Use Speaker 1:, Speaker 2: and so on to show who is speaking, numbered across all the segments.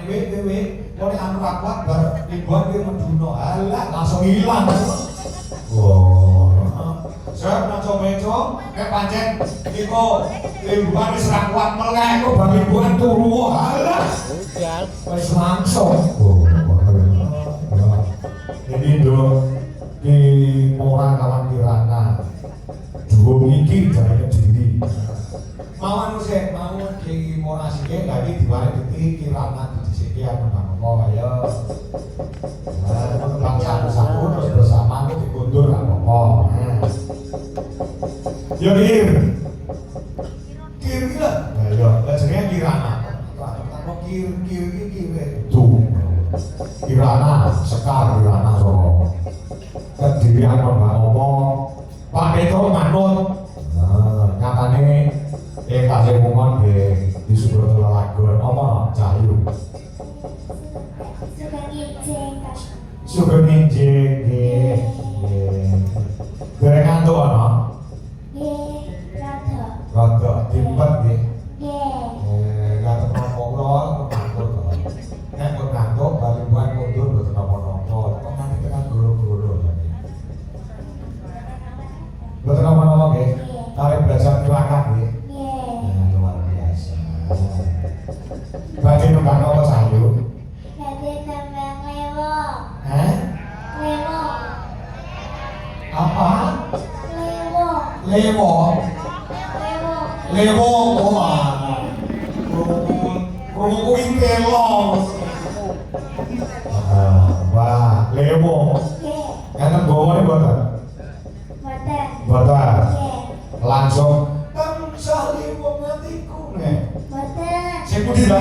Speaker 1: dewe mau anu rapat bar ribuan dia menduno alah langsung hilang. Saya nak coba kayak pancen iko ribuan diserang kuat melek kok bar ribuan turu alah wis langsung. Jadi di orang kawan Kirana dua iki dari Kediri mau sih mau di Monas iki lagi di balik di Kirana di sini anu apa ya bangsa satu terus bersama itu dikundur apa ya kir lah ya jenenge Kirana apa kir tuh Kirana Sekar Kirana Solo Kediri apa ngomong Pak Petro manut nyatane kasih ngomong di Subroto Lagun apa Cahyu Sugeng Injing gorengan tuh ana rada timpet nggih nggak terpokok manut nek kok ngantuk balibuan mundur mboten napa-napa kok nanti tekan guru-guru mboten napa-napa nggih tarik belajar silakan nggih luar biasa badhe nembang apa Cahyu
Speaker 2: badhe nembang lewo lewo
Speaker 1: apa
Speaker 2: lewo
Speaker 1: krungu kuwi kelong wah lewo enten bawane mboten mboten langsung tansah liwung atiku nek
Speaker 2: mboten
Speaker 1: sing pundi ta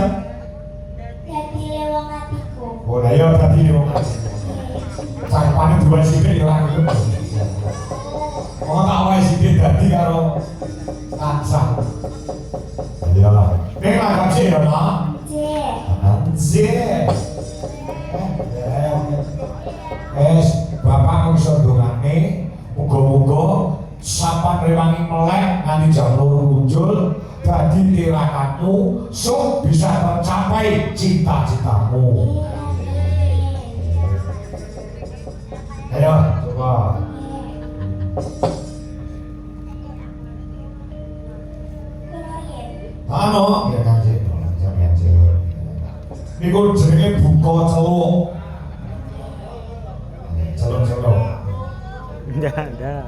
Speaker 2: dadi lewong atiku
Speaker 1: oh lha ya dadi liwung atiku carpane dua sithik ya ora gelem kok tak wae sithik dadi karo tansah ya nek lagam sih ya nak anjir bapak ngusur dongane muga-muga sapan rewangi melek nganti jam 2 muncul dadi tirakanmu sok bisa mencapai cita-citamu. Ayo coba anu ya kanjeng niku jenenge buka celuk celuk
Speaker 3: enggak ada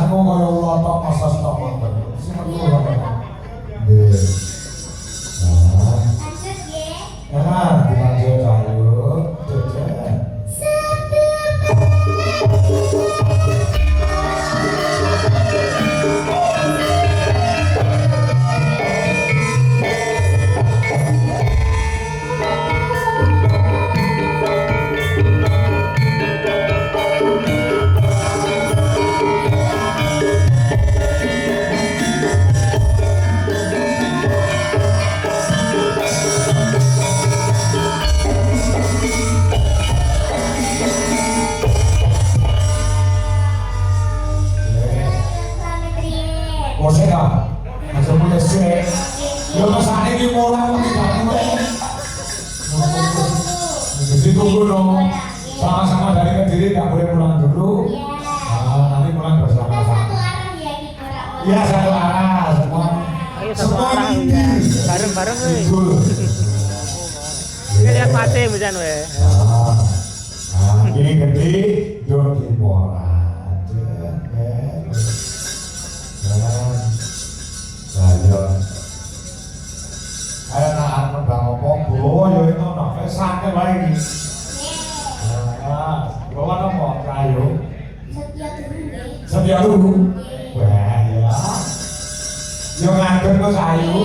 Speaker 1: Wajahmu kaya ulo tok kosos tok ngoten. Sing metu lho. Nggih. Nah,
Speaker 2: Lanjut ya.
Speaker 1: nah, dilanjut ayo. Jajan. Mosek ah, aja mulai sih. Yo kesane iki mulai kok tidak mulai. Jadi tunggu dong. Sama-sama dari Kediri nggak boleh pulang dulu. Nanti pulang bersama-sama. Iya satu arah semua.
Speaker 3: Ayo sama
Speaker 1: Semua
Speaker 3: orang
Speaker 1: ini.
Speaker 3: ya. Bareng-bareng weh.
Speaker 1: Betul.
Speaker 3: Kita lihat mati misalnya weh.
Speaker 1: Ini gede, dong di moran. Ayo tahan membang apa-apa, ya itu nafas sakit lagi. Bawa nopo kayu. Setia dulu. Wah ya. Yo ngadeg kok kayu.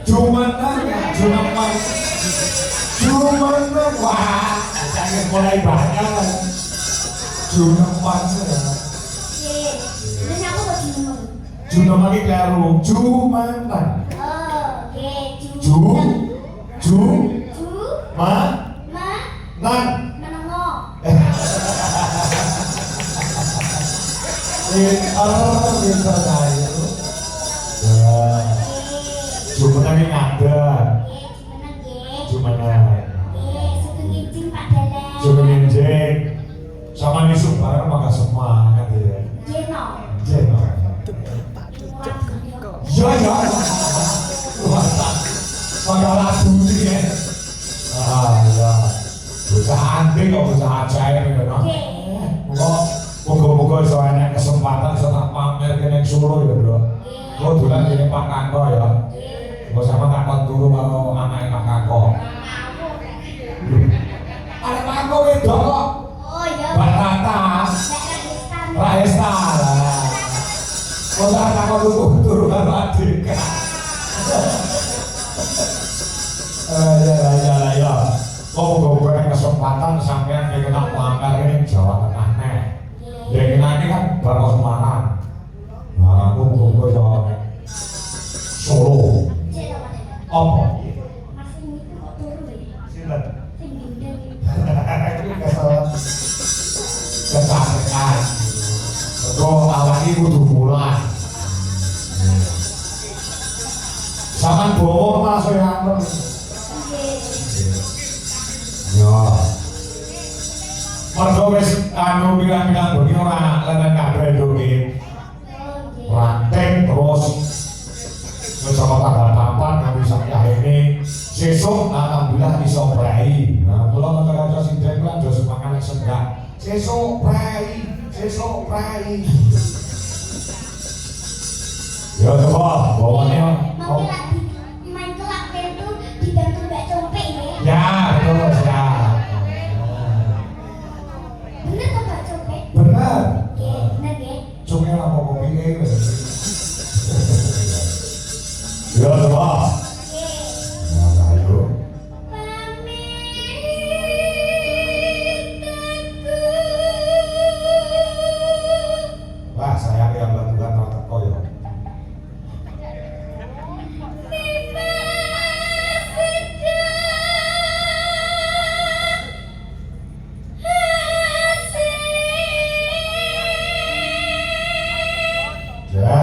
Speaker 1: Cuman wah. Saya mulai banyak. Cuman ya. Cuman iki karo cumanan. Nan. Pinter kayu. Cumanan iki ngadeg. Cumanan. Cuman injek. Sama nisuk bareng maka semangat ya. Jeno. Ya. Maka lagu ini ya. Ya. Bocah antik kok bocah ajaib ya no. Moga-moga iso enek kesempatan iso tak pamer kene Solo ya, Bro. Kok dolan kene Pak Kanko ya. Kok sama tak kon turu karo anake Pak Kanko. Arek Pak Kanko wedok kok.
Speaker 2: Oh iya.
Speaker 1: Mbak Tata. Raesta. Kok tak kon turu karo adik. Ya. Kok moga-moga kesempatan sampean nek kena pamer kene Jawa Tengah nek. Ya ini kan Bapak Semarang. Nah, aku moga-moga iso Solo. Apa? Sinten? Kesaksian. Betul, awak ini kudu mulai. Sampeyan bawa malah saya anten. Ya. Mergo wis anu bilang-bilang bengi ora leneng kabeh nggih. Ranting terus wis sama tanggal 4 nganti sampai akhirnya sesuk alhamdulillah iso prai. Nah, kula kanca-kanca sinden kan do semangat senggak. Sesuk prai. Ya coba bawane
Speaker 2: Main kelak itu dibantu Mbak Compek ya.
Speaker 1: ya betul ya.
Speaker 2: Bener tuh Mbak Compek?
Speaker 1: Bener.
Speaker 2: Bener ya.
Speaker 1: Cuma lah mau kopi ini. Ya coba. Nah, ayo. Wah, saya yang bantuan orang teko ya. Ya.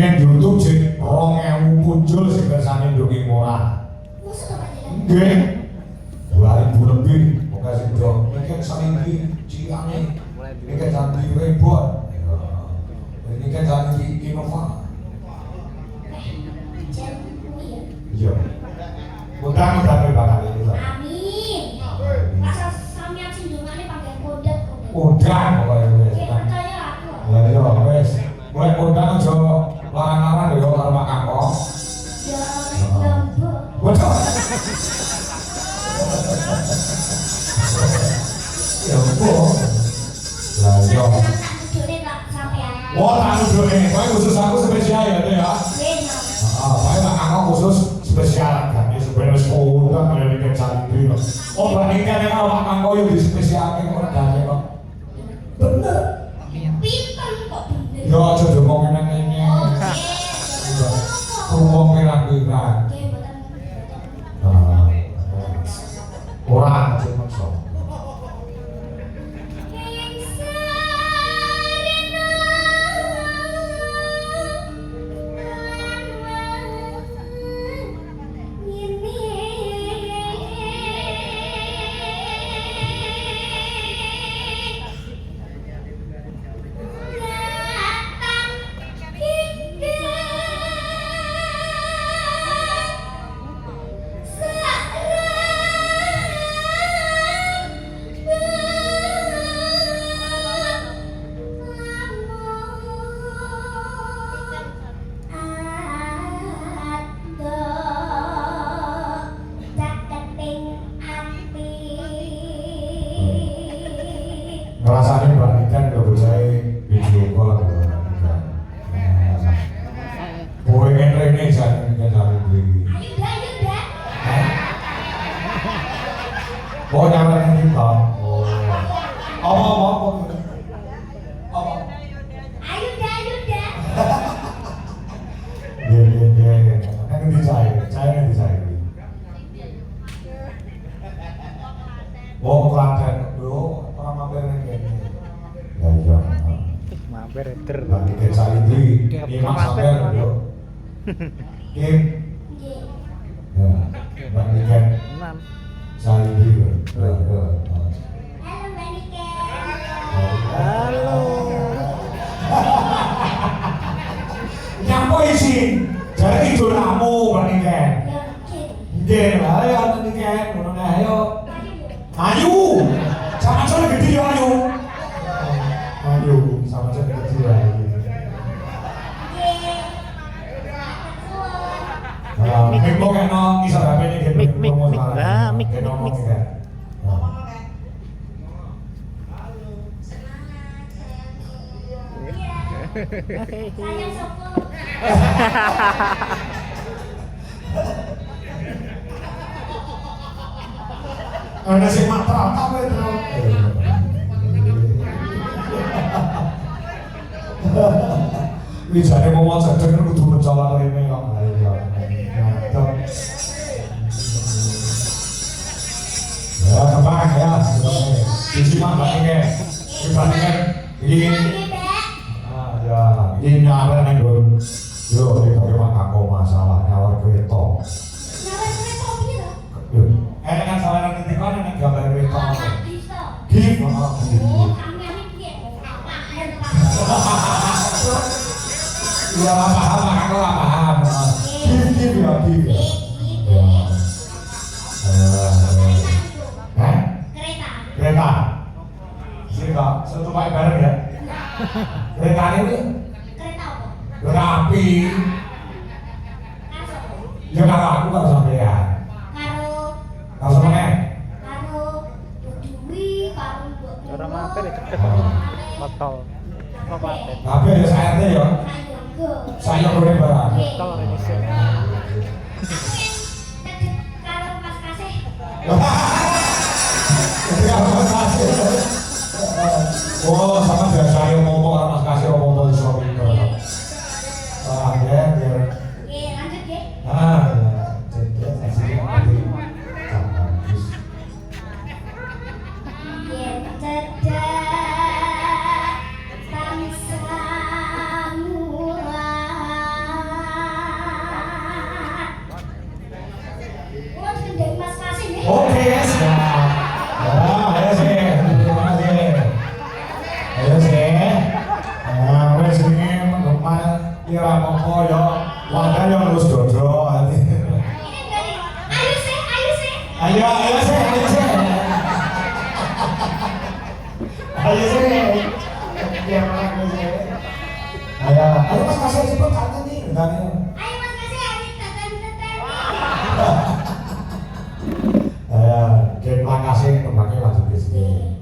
Speaker 1: ning YouTube jek 2000 muncul sing kersane nduki murah.
Speaker 2: Musuh apa jalan?
Speaker 1: Nggih. 2000 lebih pokoke sing do mikir saiki ciane. Iki janji repot. Ini kan janji Innova. Iya. Mudah-mudahan bakal ini lah.
Speaker 2: Amin. Asal sampeyan sing dongane panggen kodok.
Speaker 1: Undang pokoknya.
Speaker 2: Oke, percaya aku.
Speaker 1: Ya iya wes. Mulai undang aja larang-larang yo karo Pak Kangkong.
Speaker 2: Ya, lembu.
Speaker 1: Betul. Ya kok. Lah yo.
Speaker 2: Jone tak sampeyan.
Speaker 1: Wah, tak nudune. Kowe khusus aku spesial ya, Dek ya.
Speaker 2: Iya.
Speaker 1: Kowe Pak Kangkong khusus spesial kan. Ya sebenarnya undang kalau dikek cari kok. Oh, bandingkan yang Pak Kangkong yo dispesialke kok ora gane kok. Bener.
Speaker 2: Pinter kok bener.
Speaker 1: Yo aja ngomong ngene. Ngomong kira-kira.
Speaker 2: Oke, mboten.
Speaker 1: Ora aja maksa. Ngerasain bandingkan ke bocah video call gitu. Boy ini jangan cari beli.
Speaker 2: Ayo dah, ayo dah.
Speaker 1: Oh nyamperin kita. Apa?
Speaker 2: Ayo dah, ayo dah.
Speaker 1: Iya. Kan dicair dicair. Oh Klaten, bro, orang mampir nih kayaknya. Ya iya.
Speaker 3: Mampir ter.
Speaker 1: Lagi ke cari beli, ini mas mampir, bro. Kim,
Speaker 2: Nggih.
Speaker 1: ya, lagi ke
Speaker 3: Enam.
Speaker 1: cari beli, bro.
Speaker 2: Halo Mbak Niken.
Speaker 3: Halo.
Speaker 1: Nyampo isi, jadi itu namu, Mbak Niken.
Speaker 2: Ya mungkin.
Speaker 1: Nggih, ayo Mbak Niken, ngono ayo. Ayu, sama sama gede ya ayu. Ayu, sama sama gede ya.
Speaker 2: Nggih.
Speaker 1: Mik mau kan no, bisa apa ini gitu.
Speaker 3: Mik. Lah, mik.
Speaker 2: Saya sopo.
Speaker 1: Ada si matra apa itu? Ini jadi mau macam dengan kudu mencolok ini kok. Ya kembang ya. Disimak ini. Dibandingkan ini. Ya, ini nyala nih dulu. Yo, ini bagaimana aku masalahnya warga itu.
Speaker 2: Nyawar kereta piye to?
Speaker 1: Enak kan salah nanti kan enak gambar kereta.
Speaker 2: Oh, bisa.
Speaker 1: Gif,
Speaker 2: Oh,
Speaker 1: gif.
Speaker 2: kami piye? Apaan, Pak?
Speaker 1: Iya paham, aku lah paham. Gif ya, gif ya. Ya. Hah?
Speaker 2: Kereta.
Speaker 1: Kereta. Sini kak, satu pakai bareng ya. Kereta ini
Speaker 2: Kereta apa?
Speaker 1: kereta api.
Speaker 2: Karo sopo?
Speaker 1: Ya kalau aku nggak sampai ya.
Speaker 2: Karo
Speaker 1: Kalau sama nih.
Speaker 2: karo Dewi, karo Mbok.
Speaker 3: Orang mampir ya cepet. Motol. Apa mampir?
Speaker 1: Tapi ada sayapnya ya. Saya boleh barang.
Speaker 3: Motol ini sih.
Speaker 2: Karo Mas Kasih.
Speaker 1: Oh, sama biar saya ngomong karena Mas kasih ngomong suami itu. Ya, biar.
Speaker 2: Oke, lanjut ya.
Speaker 1: Jadi hasilnya nanti bagus.
Speaker 2: Yen cedak bangsa mulai
Speaker 1: apa-apa ya. Warga yang lulus dodo.
Speaker 2: Ayo sih, ayo sih.
Speaker 1: Ayo sih. Ayo sih. Biar aku sih. Ayo Mas kasih cepet kata nih.
Speaker 2: Ayo Mas kasih ayo teten.
Speaker 1: Ayo, terima kasih kembali lanjut di sini.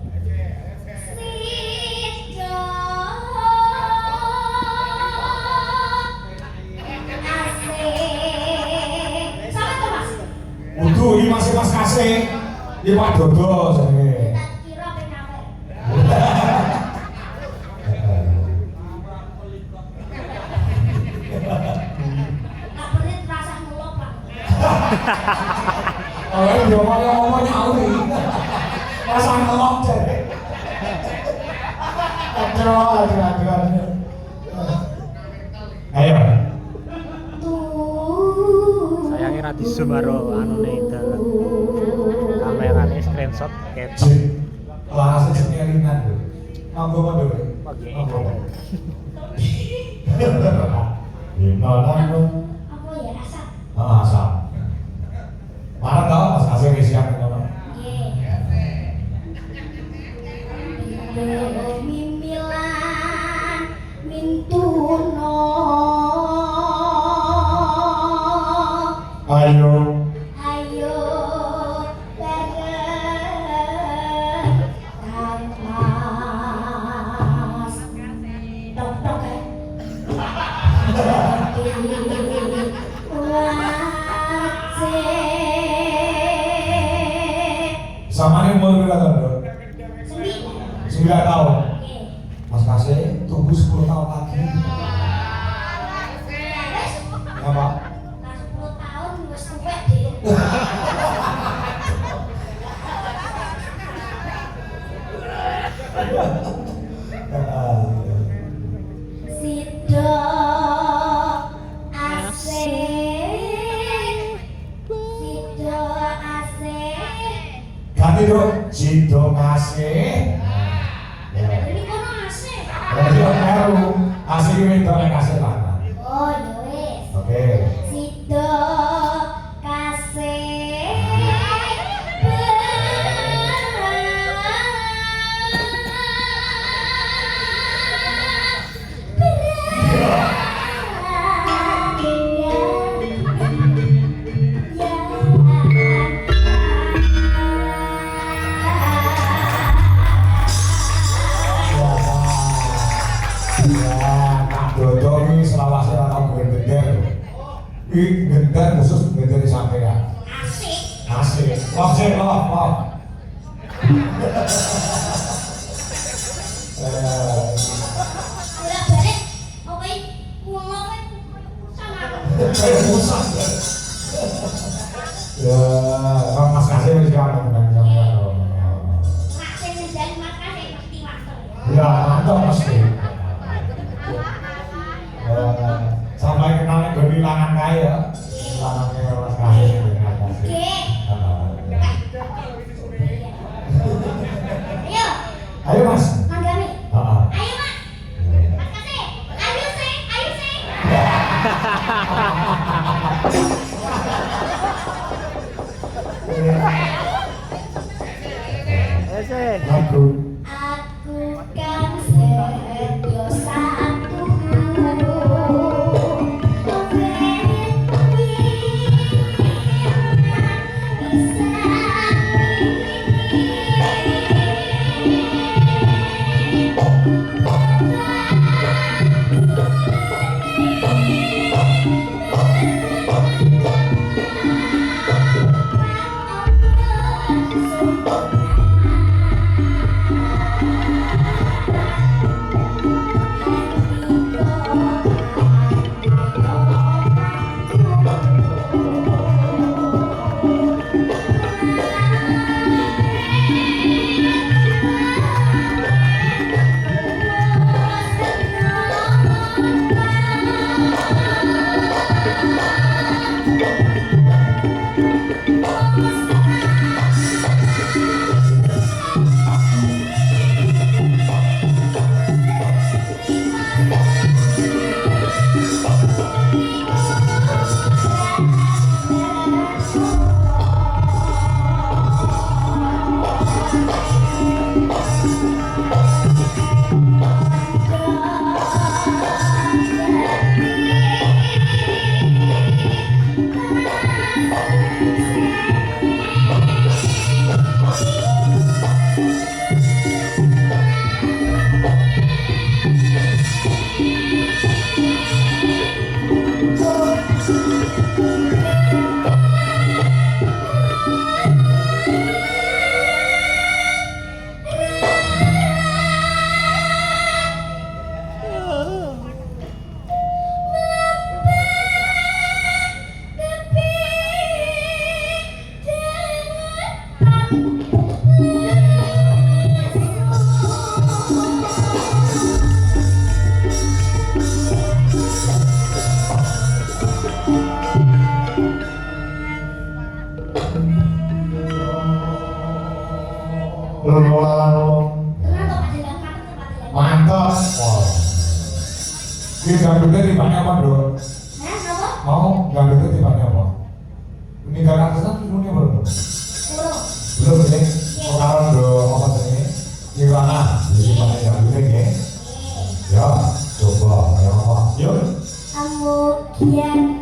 Speaker 1: Udah, ini masih Mas kasih. Ini Pak Dodo saya.
Speaker 2: Kira pengawe. Tak perlu terasa ngulok Pak.
Speaker 1: Oh, dia ngomong nyauri. Masa ngelok jadi. Aduh. Ayo.
Speaker 3: Sayangnya rati sumaro anu nih dalam kameranya screenshot capture.
Speaker 1: Langsung sekelingan tuh. Manggo dulu.
Speaker 3: Oke.
Speaker 1: Gimana lu?
Speaker 2: Apa ya rasa?
Speaker 1: Asam. Mana tau Mas kasih siap ngono.
Speaker 2: Mimilan mintuno.
Speaker 1: Ayo.
Speaker 2: Ayo bareng Mas. Tok kan.
Speaker 1: Sama nih umur berapa tahun? 9 tahun. Mas kasih tunggu 10 tahun lagi. Ya Pak.
Speaker 2: 10 tahun wis tuwek deh. Sido asik. Sido asik.
Speaker 1: Ganti dong. Sido kasih.
Speaker 2: Ini kono asik.
Speaker 1: Jadi baru asik ini udah kasih tangan.
Speaker 2: Oh, ya wis.
Speaker 1: Oke.
Speaker 2: Sido kasih.
Speaker 1: Gender khusus gender sampean.
Speaker 2: Asik.
Speaker 1: Asik. Love.
Speaker 2: Bolak-balik oke ngomong sama
Speaker 1: Musang. Ya, Mas kasih wis kan sampean.
Speaker 2: Maksin dan makasih pasti waktu.
Speaker 1: Ya, mantap pasti. Sampai kenal kebilangan kaya. Bilangannya Mas kasih terima kasih.
Speaker 2: Ayo,
Speaker 1: Ayo Mas.
Speaker 2: manggami.
Speaker 1: Heeh.
Speaker 2: Ayo Mas. Mas kasih. Ayo sih.
Speaker 3: Esek.
Speaker 1: Lagu.
Speaker 2: Aku kan setia satu.
Speaker 1: Thank Mantap. Wow. Ini gandutnya timbangnya apa, Bro? Mau gandutnya timbangnya apa? Ini gandang kesan ilmunya belum? Belum ini? Sekarang dong, apa ini? Gimana? Jadi mana gandutnya ya? Ya, coba kayak apa? Yuk.
Speaker 2: Kamu kian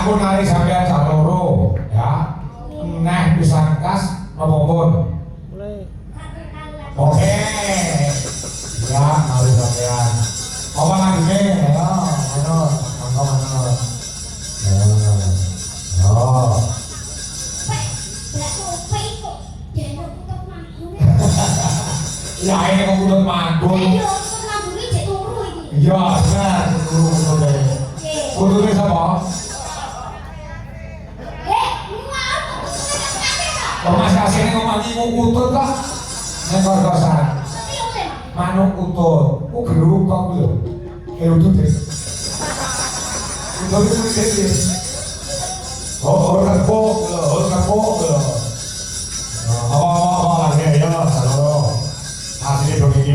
Speaker 1: Aku nari sampean saloro, ya. Neh bisa kas nopo-nopo.
Speaker 3: Mulai.
Speaker 1: Oke. Ya, nari sampean. Apa lagi nih? Ya, mana? Mana? Oh. Ya ini kok udah manggung. Iya, benar. Kudunya siapa? Mas asine ngomongi utut kok. Nek kosan. Manuk utut. Ku geruk kok lho. Utut deh. Utut itu deh. Oh, repok lho, repok lho.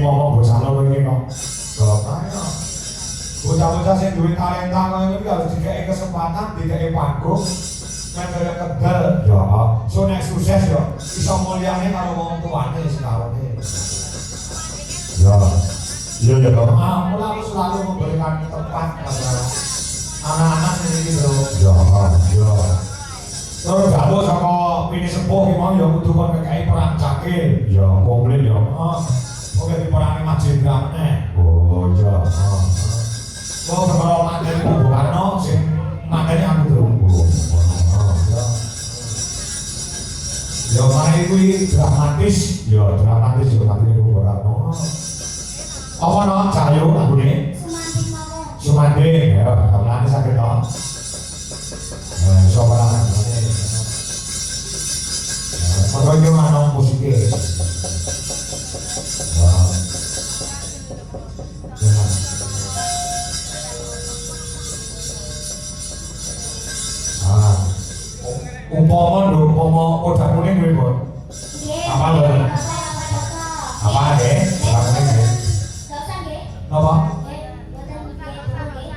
Speaker 1: ngomong bocah loro iki kok. Kok ayo. Bocah-bocah sing duwe talenta kaya iki harus dikei kesempatan, dikei panggung. Metode kedel, ya. So nek sukses ya iso mulyane karo wong tuane sekarone. Ya. Iya ya, Pak. Mula aku selalu memberikan tempat pada anak-anak ini lho. Ya, ya. Terus gabung sama ini sepuh gimana ya kudu kon ngekei perang cakil. Ya, komplit ya. Oke diperangi Mas Jenderal meneh. Oh, iya. Mau kalau materi Bung Karno sing materi aku terunggu. Ya mari kuwi dramatis, ya dramatis yo materi Bung Karno. Apa no cahayu lagune?
Speaker 2: Sumanding mawon.
Speaker 1: Sumanding, ya, kamane sakit to. Sopo lah ngene. Foto iki ana musike. Wah. Umpama kodak kuning kuwi, Bos.
Speaker 2: Nggih.
Speaker 1: Apa lho? Apa nggih? Kodak kuning nggih.
Speaker 2: Gak usah nggih.
Speaker 1: Napa?
Speaker 2: Nggih,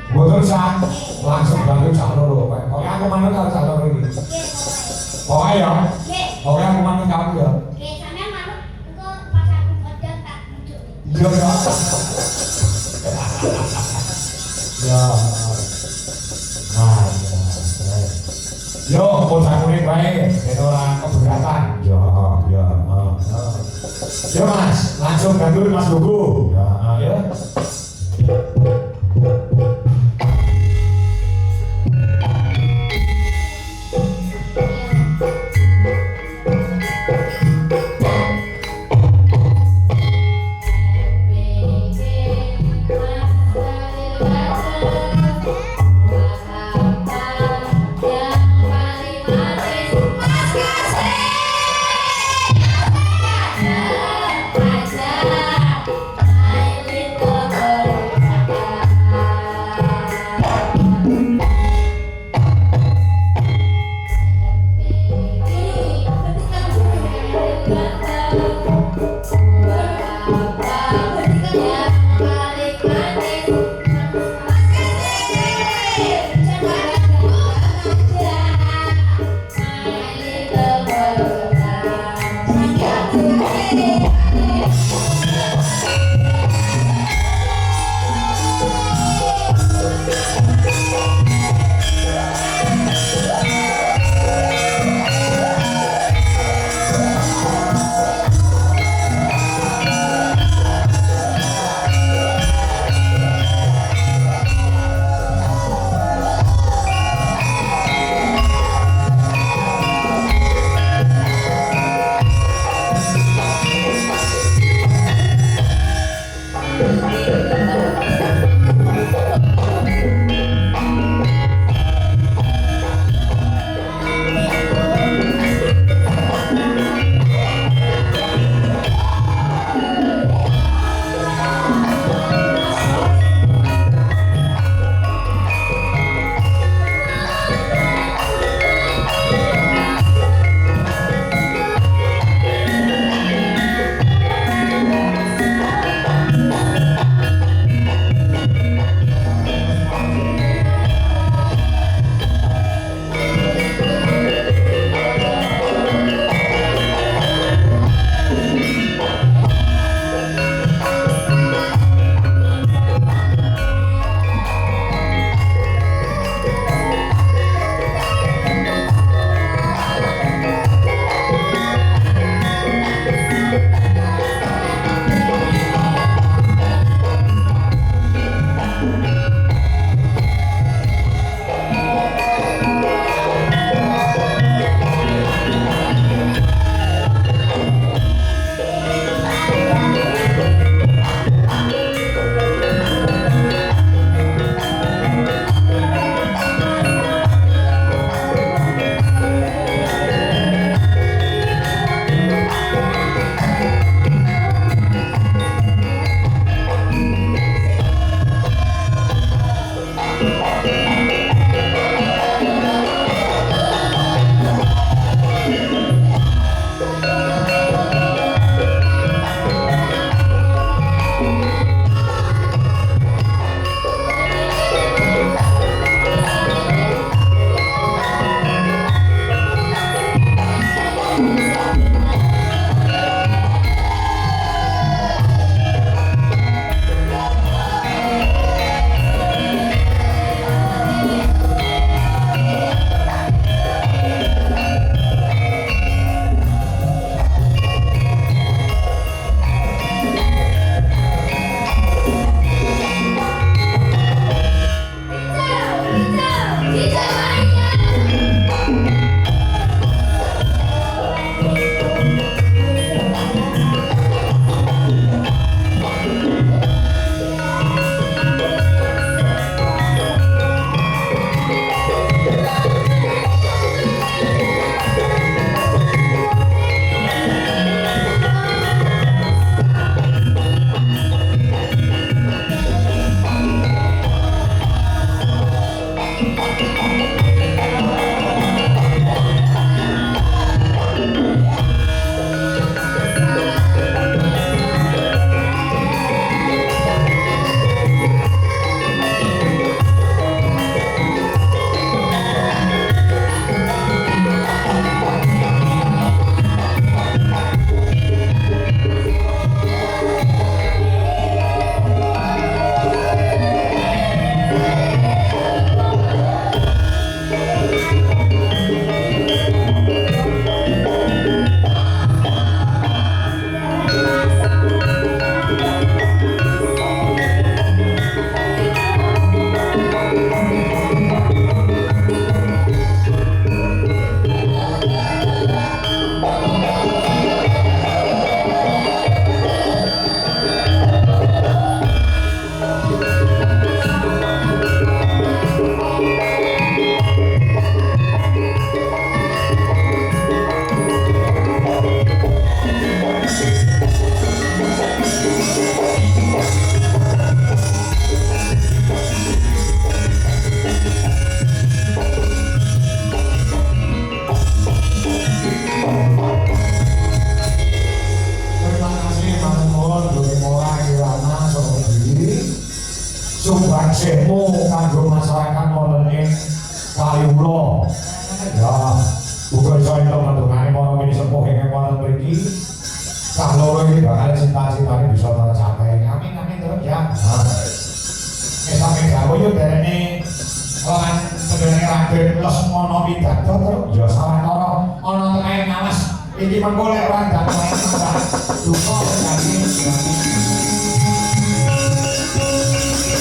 Speaker 1: Boten sak langsung bantu cak loro. Pokoke aku manut karo cak loro iki. Pokoke ya.
Speaker 2: Nggih.
Speaker 1: Pokoke aku manut kamu ya.
Speaker 2: Nggih, sampean manut engko pas aku kerja tak muncul.
Speaker 1: Iya ya. Ya. Nah, ya. Yo, kodak kuning bae, ben ora keberatan. Ya, ya. Yo Mas, langsung bantu Mas Gugu. Ya, ya.
Speaker 2: Aja, ayo kita
Speaker 1: iki cah loro iki bakal cita-citane bisa tercapai. Amin amin terus ya. Sampai jauh yuk derene lan sebenarnya Raden Lesmana Widato terus ya sawetara ana tengahing ngawas iki mengko lek ora dateng duka terjadi